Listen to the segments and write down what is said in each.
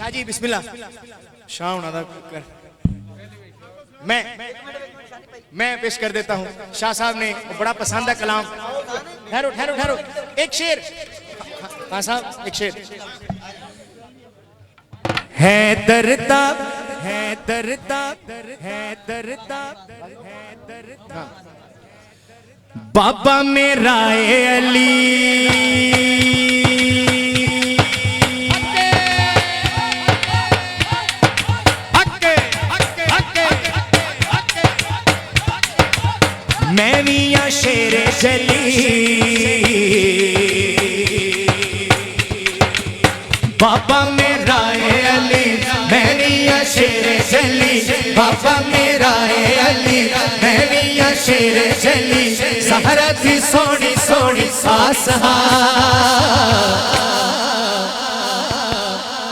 شاہ جی بسم اللہ شاہ ہونا دا کر میں پیش کر دیتا ہوں شاہ صاحب نے بڑا پسند ہے کلام ٹھہرو ایک شیر خان صاحب ایک شیر ہے درتاب ہے درتاب ہے درتاب بابا میرا علی میں میاں شیر جلی بابا میرا علی میں میاں شیر جلی بابا میرا علی میں میاں شیر جلی سہرا تھی سونی سونی آسہا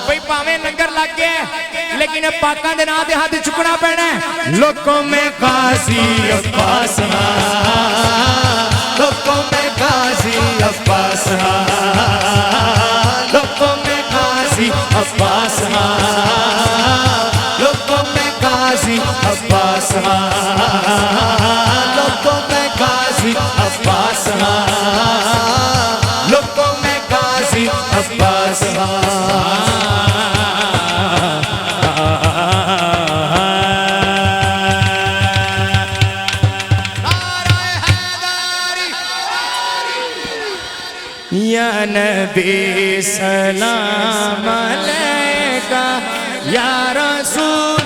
بھئی پاویں لنگر لگ گئے لیکن پاکاں دے نا دے ہاتھ چکنا پینا ہے لوگوں میں غازی عباس لوگوں میں غازی عباس لوگوں میں غازی عباس لوگوں میں غازی عباس لوگوں میں غازی عباس لوگوں میں غازی عباس یا نبی سلام علیکہ یا رسول